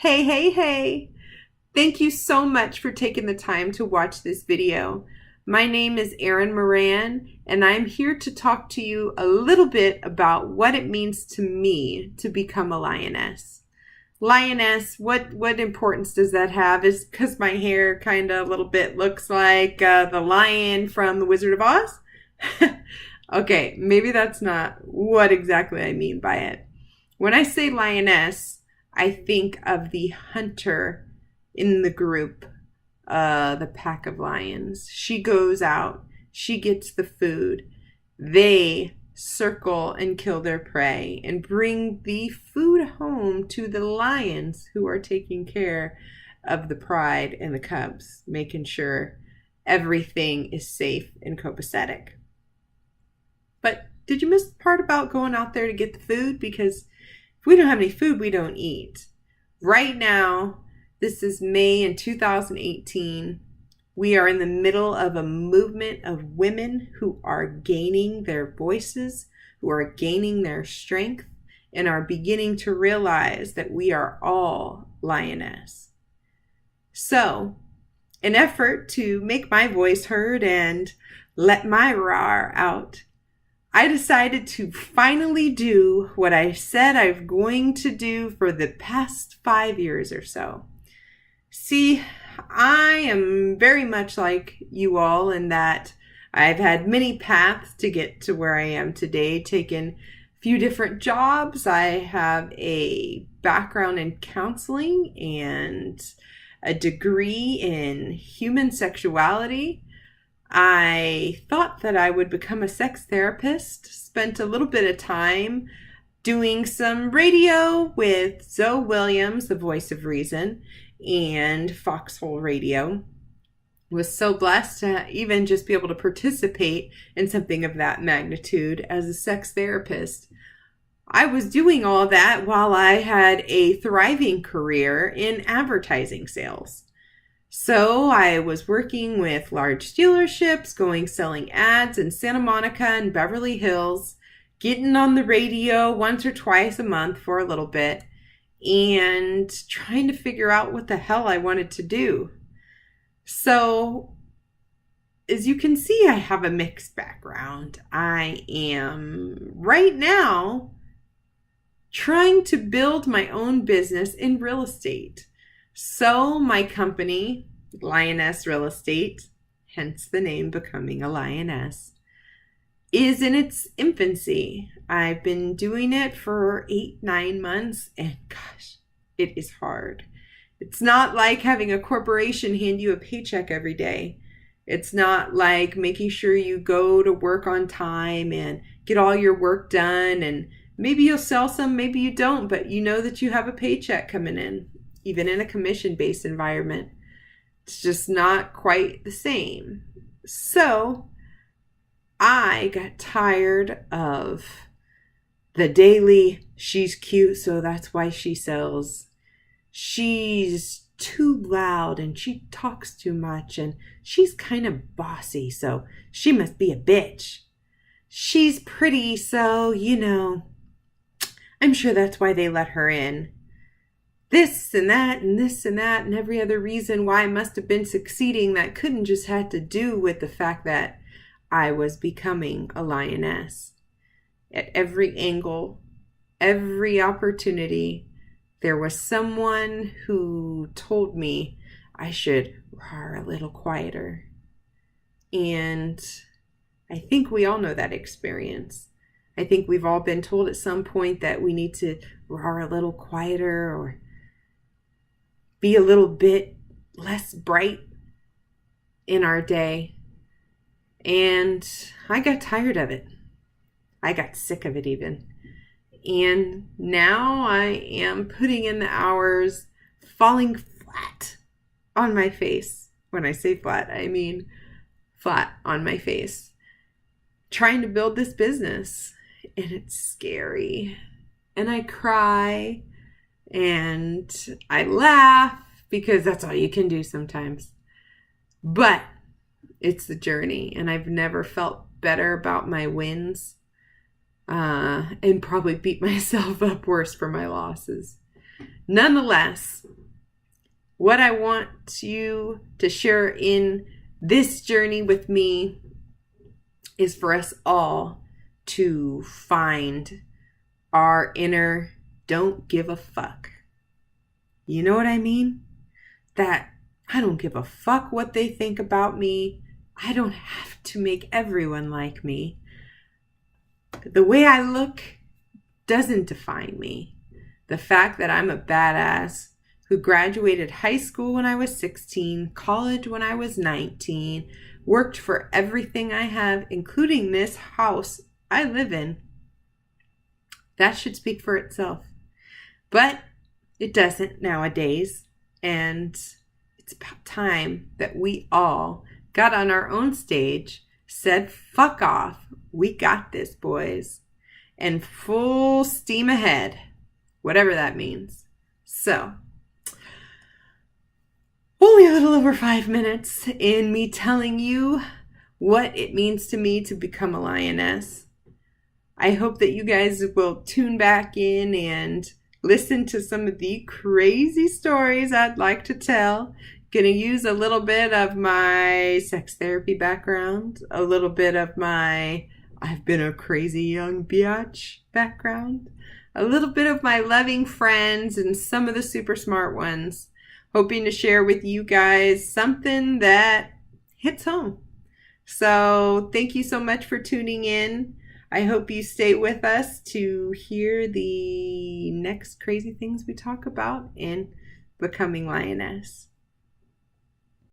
Hey, hey, hey! Thank you so much for taking the time to watch this video. My name is Erin Moran, and I'm here to talk to you a little bit about what it means to me to become a lioness. Lioness, what importance does that have? Is because my hair kind of a little bit looks like the lion from The Wizard of Oz? Okay, maybe that's not what exactly I mean by it. When I say lioness, I think of the hunter in the group, the pack of lions. She goes out, she gets the food. They circle and kill their prey and bring the food home to the lions who are taking care of the pride and the cubs, making sure everything is safe and copacetic. But did you miss the part about going out there to get the food? Because if we don't have any food, we don't eat. Right now, this is May in 2018. We are in the middle of a movement of women who are gaining their voices, who are gaining their strength, and are beginning to realize that we are all lioness. So, in effort to make my voice heard and let my roar out, I decided to finally do what I said I'm going to do for the past 5 years or so. See, I am very much like you all in that I've had many paths to get to where I am today, taken a few different jobs. I have a background in counseling and a degree in human sexuality. I thought that I would become a sex therapist, spent a little bit of time doing some radio with Zoe Williams, the voice of reason, and Foxhole Radio. Was so blessed to even just be able to participate in something of that magnitude as a sex therapist. I was doing all that while I had a thriving career in advertising sales. So I was working with large dealerships, selling ads in Santa Monica and Beverly Hills, getting on the radio once or twice a month for a little bit, and trying to figure out what the hell I wanted to do. So, as you can see, I have a mixed background. I am right now trying to build my own business in real estate. So my company, Lioness Real Estate, hence the name becoming a lioness, is in its infancy. I've been doing it for 8-9 months, and gosh, it is hard. It's not like having a corporation hand you a paycheck every day. It's not like making sure you go to work on time and get all your work done, and maybe you'll sell some, maybe you don't, but you know that you have a paycheck coming in. Even in a commission-based environment, it's just not quite the same. So I got tired of the daily, she's cute, so that's why she sells. She's too loud and she talks too much and she's kind of bossy, so she must be a bitch. She's pretty, so, I'm sure that's why they let her in. This and that and this and that and every other reason why I must have been succeeding that couldn't just have to do with the fact that I was becoming a lioness. At every angle, every opportunity, there was someone who told me I should roar a little quieter. And I think we all know that experience. I think we've all been told at some point that we need to roar a little quieter or be a little bit less bright in our day. And I got tired of it. I got sick of it even. And now I am putting in the hours, falling flat on my face. When I say flat, I mean flat on my face. Trying to build this business. And it's scary. And I cry. And I laugh because that's all you can do sometimes. But it's the journey, and I've never felt better about my wins and probably beat myself up worse for my losses. Nonetheless, what I want you to share in this journey with me is for us all to find our inner don't give a fuck. You know what I mean? That I don't give a fuck what they think about me. I don't have to make everyone like me. The way I look doesn't define me. The fact that I'm a badass who graduated high school when I was 16, college when I was 19, worked for everything I have, including this house I live in, that should speak for itself. But it doesn't nowadays. And it's about time that we all got on our own stage, said, fuck off. We got this, boys. And full steam ahead, whatever that means. So, only a little over 5 minutes in me telling you what it means to me to become a lioness. I hope that you guys will tune back in and listen to some of the crazy stories I'd like to tell. Gonna use a little bit of my sex therapy background, a little bit of my I've been a crazy young biatch background, a little bit of my loving friends and some of the super smart ones. Hoping to share with you guys something that hits home. So thank you so much for tuning in. I hope you stay with us to hear the next crazy things we talk about in Becoming Lioness.